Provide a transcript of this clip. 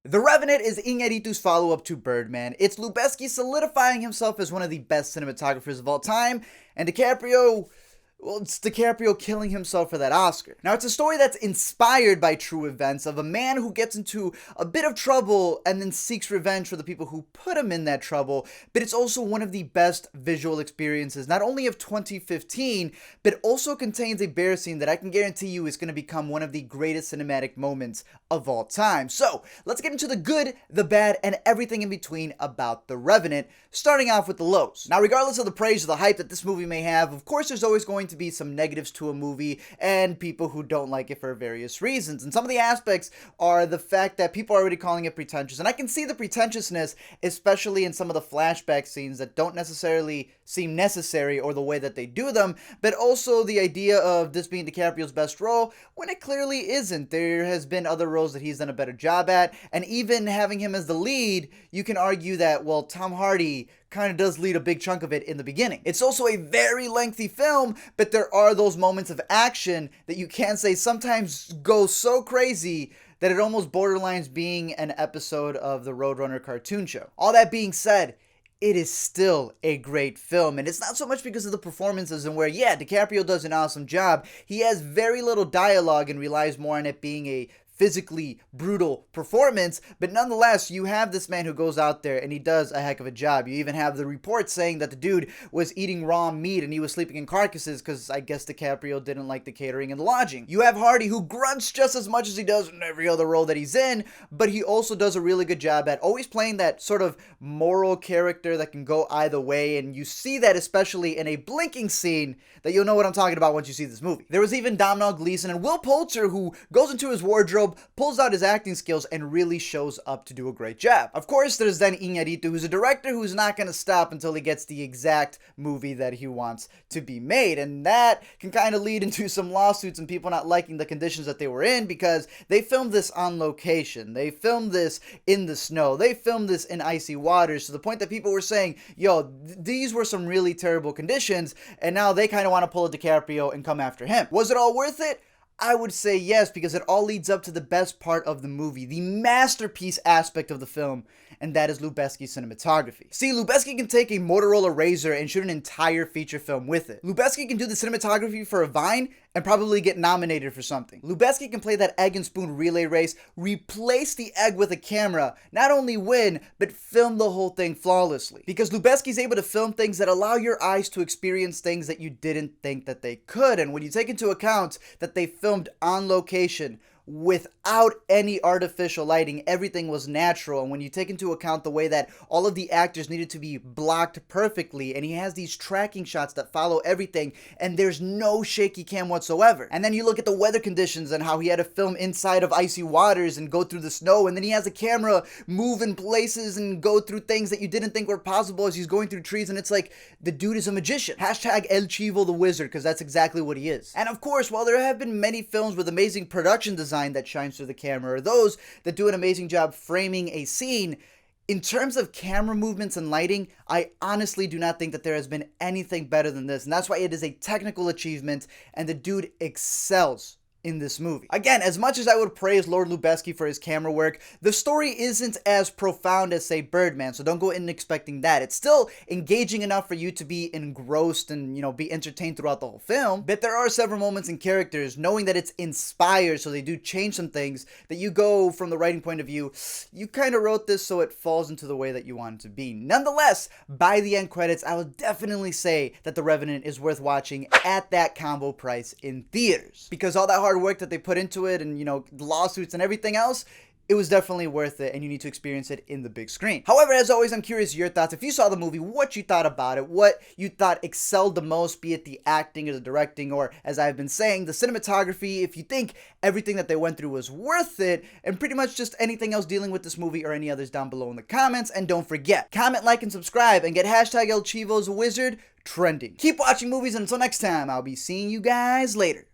The Revenant is Iñárritu's follow-up to Birdman. It's Lubezki solidifying himself as one of the best cinematographers of all time, and DiCaprio, well, it's DiCaprio killing himself for that Oscar. Now, it's a story that's inspired by true events of a man who gets into a bit of trouble and then seeks revenge for the people who put him in that trouble, but it's also one of the best visual experiences, not only of 2015, but also contains a bear scene that I can guarantee you is going to become one of the greatest cinematic moments of all time. So, let's get into the good, the bad, and everything in between about The Revenant, starting off with the lows. Now, regardless of the praise or the hype that this movie may have, of course there's always going to be some negatives to a movie and people who don't like it for various reasons. And some of the aspects are the fact that people are already calling it pretentious. And I can see the pretentiousness, especially in some of the flashback scenes that don't necessarily seem necessary or the way that they do them, but also the idea of this being DiCaprio's best role when it clearly isn't. There has been other roles that he's done a better job at, and even having him as the lead, you can argue that, well, Tom Hardy kind of does lead a big chunk of it in the beginning. It's also a very lengthy film, but there are those moments of action that you can say sometimes go so crazy that it almost borderlines being an episode of the Roadrunner cartoon show. All that being said, it is still a great film, and it's not so much because of the performances and where, yeah, DiCaprio does an awesome job. He has very little dialogue and relies more on it being a physically brutal performance, but nonetheless, you have this man who goes out there and he does a heck of a job. You even have the report saying that the dude was eating raw meat and he was sleeping in carcasses because I guess DiCaprio didn't like the catering and the lodging. You have Hardy, who grunts just as much as he does in every other role that he's in, but he also does a really good job at always playing that sort of moral character that can go either way, and you see that especially in a blinking scene that you'll know what I'm talking about once you see this movie. There was even Domhnall Gleeson and Will Poulter, who goes into his wardrobe, pulls out his acting skills, and really shows up to do a great job. Of course, there's then Iñárritu, who's a director who's not going to stop until he gets the exact movie that he wants to be made, and that can kind of lead into some lawsuits and people not liking the conditions that they were in, because they filmed this on location, they filmed this in the snow, they filmed this in icy waters, to the point that people were saying, yo, these were some really terrible conditions, and now they kind of want to pull a DiCaprio and come after him. Was it all worth it? I would say yes, because it all leads up to the best part of the movie, the masterpiece aspect of the film, and that is Lubezki's cinematography. See, Lubezki can take a Motorola Razr and shoot an entire feature film with it. Lubezki can do the cinematography for a Vine and probably get nominated for something. Lubezki can play that egg and spoon relay race, replace the egg with a camera, not only win, but film the whole thing flawlessly. Because Lubezki's able to film things that allow your eyes to experience things that you didn't think that they could. And when you take into account that they filmed on location, without any artificial lighting, everything was natural, and when you take into account the way that all of the actors needed to be blocked perfectly, and he has these tracking shots that follow everything, and there's no shaky cam whatsoever. And then you look at the weather conditions and how he had to film inside of icy waters and go through the snow, and then he has a camera move in places and go through things that you didn't think were possible as he's going through trees, and it's like, the dude is a magician. Hashtag El Chivo the Wizard, because that's exactly what he is. And of course, while there have been many films with amazing production design that shines through the camera, or those that do an amazing job framing a scene, in terms of camera movements and lighting, I honestly do not think that there has been anything better than this, and that's why it is a technical achievement, and the dude excels in this movie. Again, as much as I would praise Lord Lubezki for his camera work, the story isn't as profound as, say, Birdman, so don't go in expecting that. It's still engaging enough for you to be engrossed and, be entertained throughout the whole film, but there are several moments and characters, knowing that it's inspired, so they do change some things, that you go from the writing point of view, you kind of wrote this so it falls into the way that you want it to be. Nonetheless, by the end credits, I would definitely say that The Revenant is worth watching at that combo price in theaters, because all that hard work that they put into it and, lawsuits and everything else, it was definitely worth it, and you need to experience it in the big screen. However, as always, I'm curious your thoughts. If you saw the movie, what you thought about it, what you thought excelled the most, be it the acting or the directing, or, as I've been saying, the cinematography, if you think everything that they went through was worth it, and pretty much just anything else dealing with this movie or any others down below in the comments. And don't forget, comment, like, and subscribe, and get hashtag El Chivo's Wizard trending. Keep watching movies, and until next time, I'll be seeing you guys later.